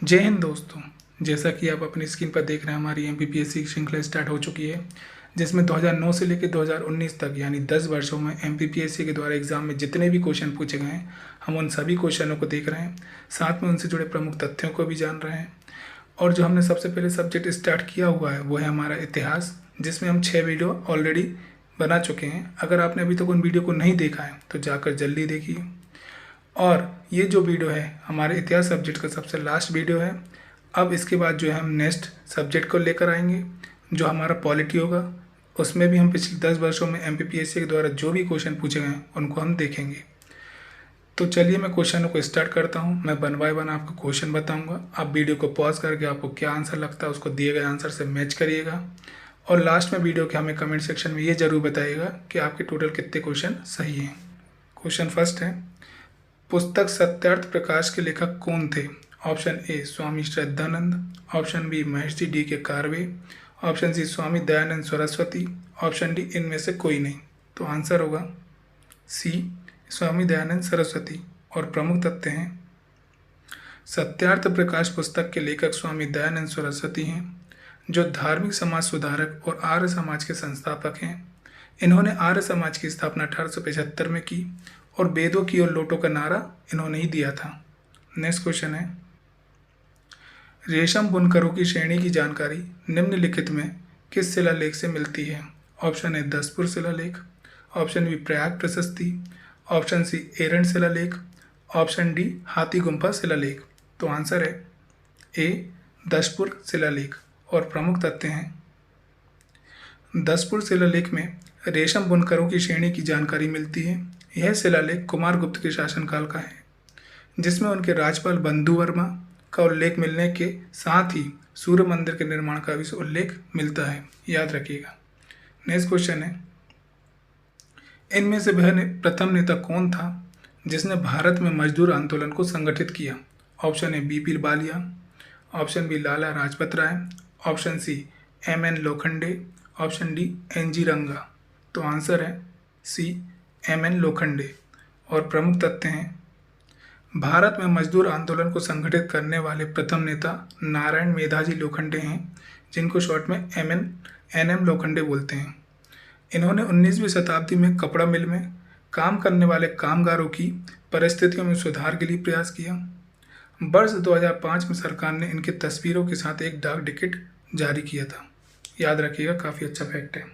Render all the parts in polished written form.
जय हिंद दोस्तों। जैसा कि आप अपनी स्क्रीन पर देख रहे हैं, हमारी एमपीपीएससी की श्रृंखला स्टार्ट हो चुकी है, जिसमें 2009 से लेकर 2019 तक यानी 10 वर्षों में एमपीपीएससी के द्वारा एग्जाम में जितने भी क्वेश्चन पूछे गए हैं, हम उन सभी क्वेश्चनों को देख रहे हैं। साथ में उनसे जुड़े प्रमुख तथ्यों को भी जान रहे हैं। और जो हमने सबसे पहले सब्जेक्ट स्टार्ट किया हुआ है वो है हमारा इतिहास, जिसमें हम 6 वीडियो ऑलरेडी बना चुके हैं। अगर आपने अभी तक उन वीडियो को नहीं देखा है तो जाकर जल्दी देखिए। और ये जो वीडियो है हमारे इतिहास सब्जेक्ट का सबसे लास्ट वीडियो है। अब इसके बाद जो है हम नेक्स्ट सब्जेक्ट को लेकर आएंगे, जो हमारा पॉलिटी होगा। उसमें भी हम पिछले 10 वर्षों में एमपीपीएससी के द्वारा जो भी क्वेश्चन पूछे गए हैं उनको हम देखेंगे। तो चलिए मैं क्वेश्चनों को स्टार्ट करता हूँ। मैं वन बाय वन आपको क्वेश्चन बताऊँगा। आप वीडियो को पॉज करके आपको क्या आंसर लगता है उसको दिए गए आंसर से मैच करिएगा। और लास्ट में वीडियो के हमें कमेंट सेक्शन में ये ज़रूर बताइएगा कि आपके टोटल कितने क्वेश्चन सही हैं। क्वेश्चन फर्स्ट है, पुस्तक सत्यार्थ प्रकाश के लेखक कौन थे? Option A Swami Shraddhanand, option B Maharshi D K Karve, option C Swami Dayanand Saraswati, option D इनमें से कोई नहीं। तो आंसर होगा सी स्वामी दयानंद सरस्वती। और प्रमुख तथ्य हैं, सत्यार्थ प्रकाश पुस्तक के लेखक स्वामी दयानंद सरस्वती हैं, जो धार्मिक समाज सुधारक और आर्य समाज के संस्थापक हैं। इन्होंने आर्य समाज की स्थापना 1875 में की और वेदों की और लोटों का नारा इन्होंने ही दिया था। नेक्स्ट क्वेश्चन है, रेशम बुनकरों की श्रेणी की जानकारी निम्नलिखित में किस शिलालेख से मिलती है? ऑप्शन ए दसपुर शिलालेख, ऑप्शन बी प्रयाग प्रशस्ति, ऑप्शन सी एरंड शिलालेख, ऑप्शन डी हाथी गुम्फा शिलालेख। तो आंसर है ए दसपुर शिलालेख। और प्रमुख तथ्य हैं, दसपुर शिलालेख में रेशम बुनकरों की श्रेणी की जानकारी मिलती है। यह शिलालेख कुमारगुप्त के शासनकाल का है, जिसमें उनके राजपाल बंधु वर्मा का उल्लेख मिलने के साथ ही सूर्य मंदिर के निर्माण का भी उल्लेख मिलता है, याद रखिएगा। नेक्स्ट क्वेश्चन है, इनमें से वह प्रथम नेता कौन था जिसने भारत में मजदूर आंदोलन को संगठित किया? Option A BP Baliya, option B Lala Lajpat Rai, option C MN. Lokhande, option D NG. Ranga. तो आंसर है सी एम.एन. लोखंडे। और प्रमुख तथ्य हैं, भारत में मजदूर आंदोलन को संगठित करने वाले प्रथम नेता नारायण मेधाजी लोखंडे हैं, जिनको शॉर्ट में एन.एम. लोखंडे बोलते हैं। इन्होंने 19वीं शताब्दी में कपड़ा मिल में काम करने वाले कामगारों की परिस्थितियों में सुधार के लिए प्रयास किया। वर्ष 2005 में सरकार ने इनके तस्वीरों के साथ एक डाक टिकट जारी किया था। याद रखिएगा, काफ़ी अच्छा फैक्ट है,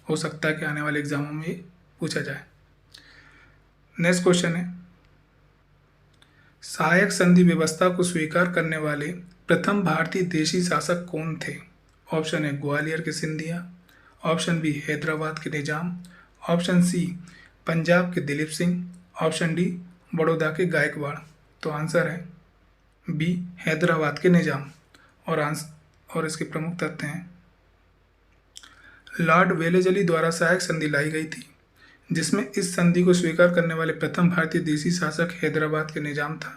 हो सकता है कि आने वाले एग्जामों में ये पूछा जाए। नेक्स्ट क्वेश्चन है, सहायक संधि व्यवस्था को स्वीकार करने वाले प्रथम भारतीय देशी शासक कौन थे? ऑप्शन ए ग्वालियर के सिंधिया, ऑप्शन बी हैदराबाद के निजाम, ऑप्शन सी पंजाब के दिलीप सिंह, ऑप्शन डी बड़ौदा के गायकवाड़। तो आंसर है बी हैदराबाद के निजाम। और इसके प्रमुख तथ्य हैं, लॉर्ड वेलेजली द्वारा सहायक संधि लाई गई थी, जिसमें इस संधि को स्वीकार करने वाले प्रथम भारतीय देशी शासक हैदराबाद के निजाम था।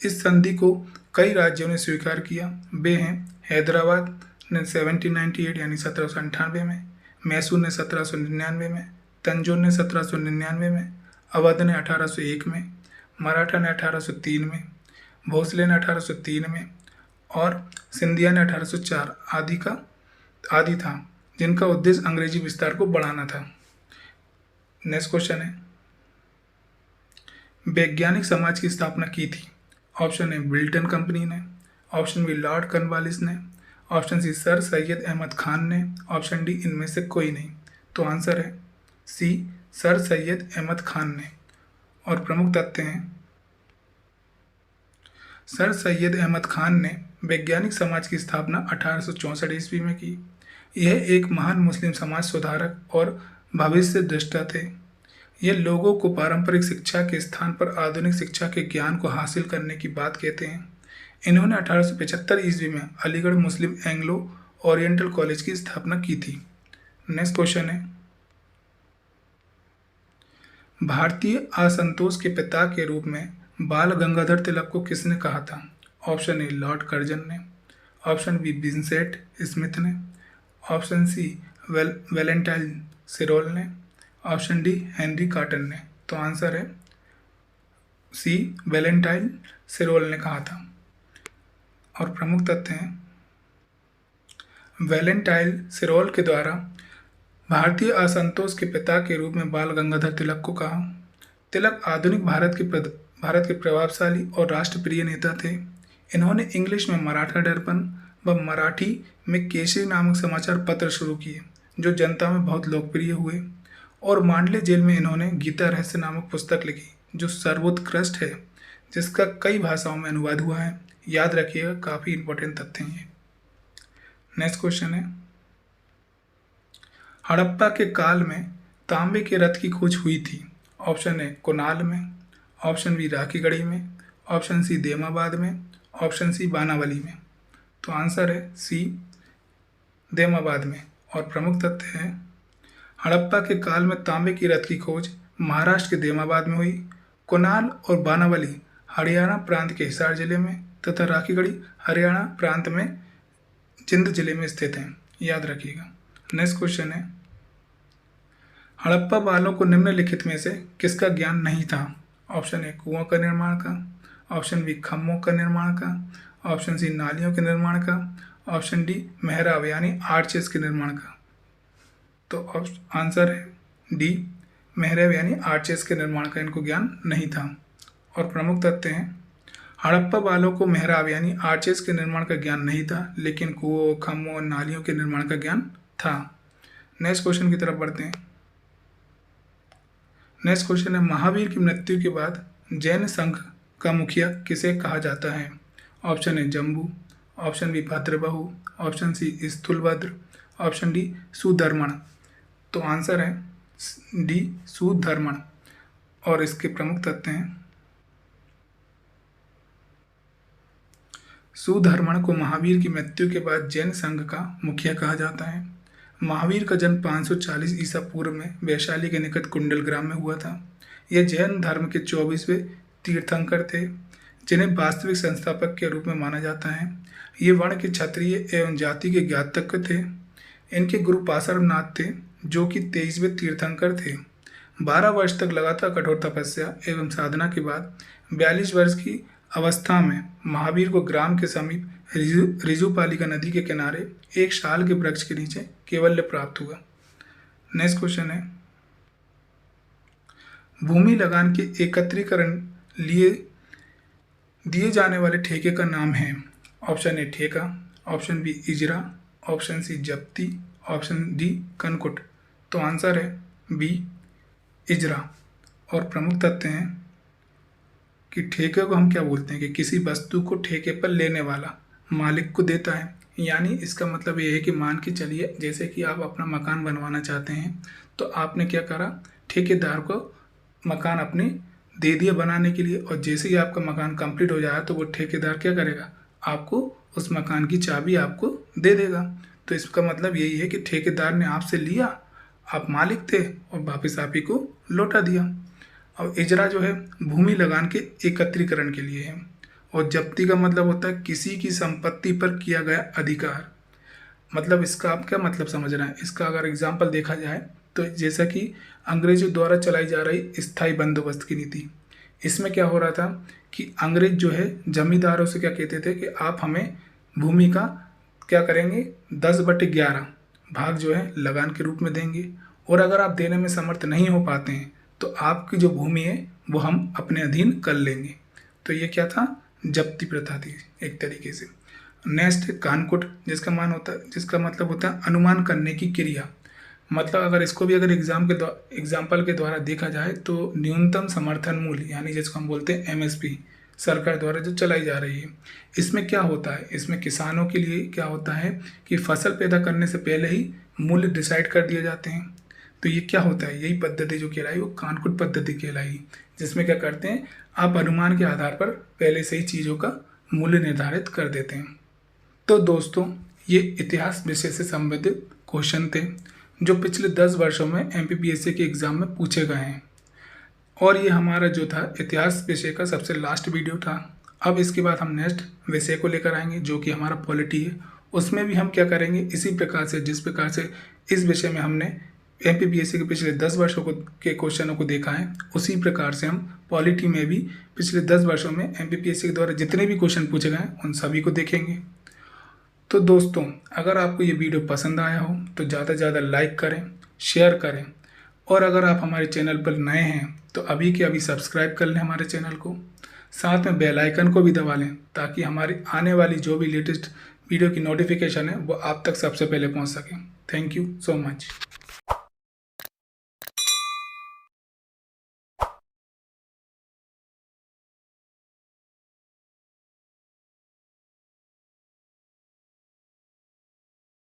इस संधि को कई राज्यों ने स्वीकार किया। वे हैं हैदराबाद ने 1798 यानी 1798 में, मैसूर ने 1799 में, तंजौर ने 1799 में, अवध ने 1801 में, मराठा ने 1803 में, भोसले ने 1803 में और सिंधिया ने 1804 आदि था, जिनका उद्देश्य अंग्रेजी विस्तार को बढ़ाना था। नेक्स्ट क्वेश्चन है, वैज्ञानिक समाज की स्थापना की थी? ऑप्शन ए विल्टन कंपनी ने, ऑप्शन बी लॉर्ड कॉर्नवालिस ने, option C sir Syed Ahmad Khan ने, ऑप्शन डी इनमें से कोई नहीं। तो आंसर है सी सर सैयद अहमद खान ने। और प्रमुख तथ्य हैं, सर सैयद अहमद खान ने वैज्ञानिक समाज की स्थापना 1864 ईस्वी में की। यह एक महान मुस्लिम समाज सुधारक और भविष्य दृष्टा थे। ये लोगों को पारंपरिक शिक्षा के स्थान पर आधुनिक शिक्षा के ज्ञान को हासिल करने की बात कहते हैं। इन्होंने 1875 ईस्वी में अलीगढ़ मुस्लिम एंग्लो ओरिएंटल कॉलेज की स्थापना की थी। नेक्स्ट क्वेश्चन है, भारतीय असंतोष के पिता के रूप में बाल गंगाधर तिलक को किसने कहा था? ऑप्शन ए लॉर्ड कर्जन ने, ऑप्शन बी विंसेंट स्मिथ ने, ऑप्शन सी वैलेंटाइन सिरोल ने, ऑप्शन डी हेनरी कॉटन ने। तो आंसर है सी वैलेंटाइन सिरोल ने कहा था। और प्रमुख तथ्य हैं। वैलेंटाइन सिरोल के द्वारा भारतीय असंतोष के पिता के रूप में बाल गंगाधर तिलक को कहा। तिलक आधुनिक भारत के प्रभावशाली और राष्ट्रप्रिय नेता थे। इन्होंने इंग्लिश में मराठा दर्पण व मराठी में केसरी नामक समाचार पत्र शुरू किए, जो जनता में बहुत लोकप्रिय हुए। और मांडले जेल में इन्होंने गीता रहस्य नामक पुस्तक लिखी, जो सर्वोत्कृष्ट है, जिसका कई भाषाओं में अनुवाद हुआ है। याद रखिएगा, काफ़ी इंपॉर्टेंट तथ्य हैं ये। नेक्स्ट क्वेश्चन है, हड़प्पा के काल में तांबे के रथ की खोज हुई थी। ऑप्शन ए कुनाल में, ऑप्शन बी राखीगढ़ी में, ऑप्शन सी देमाबाद में, ऑप्शन सी बानावली में। तो आंसर है सी देमाबाद में। और प्रमुख तथ्य है, हड़प्पा के काल में तांबे की रथ की खोज महाराष्ट्र के देमाबाद में हुई। कुनाल और बानावली हरियाणा प्रांत के हिसार जिले में तथा राखीगढ़ी हरियाणा प्रांत में जिंद जिले में स्थित हैं। याद रखिएगा। नेक्स्ट क्वेश्चन है, हड़प्पा वालों को निम्नलिखित में से किसका ज्ञान नहीं था। ऑप्शन ए कुओं का निर्माण का, ऑप्शन बी खम्भों का निर्माण का, ऑप्शन सी नालियों के निर्माण का, ऑप्शन डी मेहराब यानी आर्चेस के निर्माण का। तो आंसर है डी मेहराब यानी आर्चेस के निर्माण का इनको ज्ञान नहीं था। और प्रमुख तथ्य हैं, हड़प्पा वालों को मेहराब यानी आर्चेस के निर्माण का ज्ञान नहीं था, लेकिन कुओं खम्भों और नालियों के निर्माण का ज्ञान था। नेक्स्ट क्वेश्चन की तरफ बढ़ते हैं। नेक्स्ट क्वेश्चन है, महावीर की मृत्यु के बाद जैन संघ का मुखिया किसे कहा जाता है। Option A Jambu, option B Bhadrabahu, option C Sthulabhadra, option D Sudharman. तो आंसर है डी सुधर्मण। और इसके प्रमुख तथ्य हैं, सुधर्मण को महावीर की मृत्यु के बाद जैन संघ का मुखिया कहा जाता है। महावीर का जन्म 540 ईसा पूर्व में वैशाली के निकट कुंडल ग्राम में हुआ था। यह जैन धर्म के 24वें तीर्थंकर थे, जिन्हें वास्तविक संस्थापक के रूप में माना जाता है। ये वर्ण के क्षत्रिय एवं जाति के ज्ञातक थे। इनके गुरु पार्श्वनाथ थे, जो कि 23वें तीर्थंकर थे। 12 वर्ष तक लगातार कठोर तपस्या एवं साधना के बाद 42 वर्ष की अवस्था में महावीर को ग्राम के समीप रिजुपालिका नदी के किनारे एक शाल के वृक्ष के नीचे कैवल्य प्राप्त हुआ। नेक्स्ट क्वेश्चन है, भूमि लगान के एकत्रीकरण लिए दिए जाने वाले ठेके का नाम है। ऑप्शन ए ठेका, ऑप्शन बी इजरा, ऑप्शन सी जप्ती, ऑप्शन डी कनकुट। तो आंसर है बी इजरा। और प्रमुख तथ्य हैं कि ठेके को हम क्या बोलते हैं कि किसी वस्तु को ठेके पर लेने वाला मालिक को देता है। यानी इसका मतलब ये है कि मान के चलिए, जैसे कि आप अपना मकान बनवाना चाहते हैं, तो आपने क्या करा, ठेकेदार को मकान अपने दे दिया बनाने के लिए। और जैसे ही आपका मकान कंप्लीट हो जाए तो वो ठेकेदार क्या करेगा, आपको उस मकान की चाबी आपको दे देगा। तो इसका मतलब यही है कि ठेकेदार ने आपसे लिया, आप मालिक थे, और वापस आप ही को लौटा दिया। और इजरा जो है भूमि लगान के एकत्रीकरण के लिए है। और जप्ती का मतलब होता है किसी की संपत्ति पर किया गया अधिकार। मतलब इसका आप क्या मतलब समझ रहे हैं, इसका अगर एग्जाम्पल देखा जाए तो जैसा कि अंग्रेजों द्वारा चलाई जा रही स्थायी बंदोबस्त की नीति, इसमें क्या हो रहा था कि अंग्रेज जो है जमींदारों से क्या कहते थे कि आप हमें भूमि का क्या करेंगे 10/11 भाग जो है लगान के रूप में देंगे, और अगर आप देने में समर्थ नहीं हो पाते हैं तो आपकी जो भूमि है वो हम अपने अधीन कर लेंगे। तो ये क्या था, जप्ती प्रथा थी एक तरीके से। नेक्स्ट कानकुट, जिसका मतलब होता है अनुमान करने की क्रिया। मतलब अगर इसको भी अगर एग्जाम्पल के द्वारा देखा जाए तो न्यूनतम समर्थन मूल्य यानी जिसको हम बोलते हैं MSP सरकार द्वारा जो चलाई जा रही है, इसमें क्या होता है, इसमें किसानों के लिए क्या होता है कि फसल पैदा करने से पहले ही मूल्य डिसाइड कर दिए जाते हैं। तो ये क्या होता है, यही पद्धति जो कहलाई वो कानकुट पद्धति कहलाई, जिसमें क्या करते हैं आप अनुमान के आधार पर पहले से ही चीज़ों का मूल्य निर्धारित कर देते हैं। तो दोस्तों ये इतिहास विषय से संबंधित क्वेश्चन थे जो पिछले 10 वर्षों में MPPSC के एग्ज़ाम में पूछे गए हैं, और ये हमारा जो था इतिहास विषय का सबसे लास्ट वीडियो था। अब इसके बाद हम नेक्स्ट विषय को लेकर आएंगे जो कि हमारा पॉलिटी है। उसमें भी हम क्या करेंगे, इसी प्रकार से जिस प्रकार से इस विषय में हमने एमपीपीएससी के पिछले 10 वर्षों के क्वेश्चनों को देखा है, उसी प्रकार से हम पॉलिटी में भी पिछले 10 वर्षों में एमपीपीएससी के द्वारा जितने भी क्वेश्चन पूछे गए हैं उन सभी को देखेंगे। तो दोस्तों, अगर आपको ये वीडियो पसंद आया हो तो ज़्यादा से ज़्यादा लाइक करें, शेयर करें, और अगर आप हमारे चैनल पर नए हैं तो अभी के अभी सब्सक्राइब कर लें हमारे चैनल को, साथ में बेल आइकन को भी दबा लें ताकि हमारी आने वाली जो भी लेटेस्ट वीडियो की नोटिफिकेशन है वो आप तक सबसे पहले पहुंच सके। Thank you so much.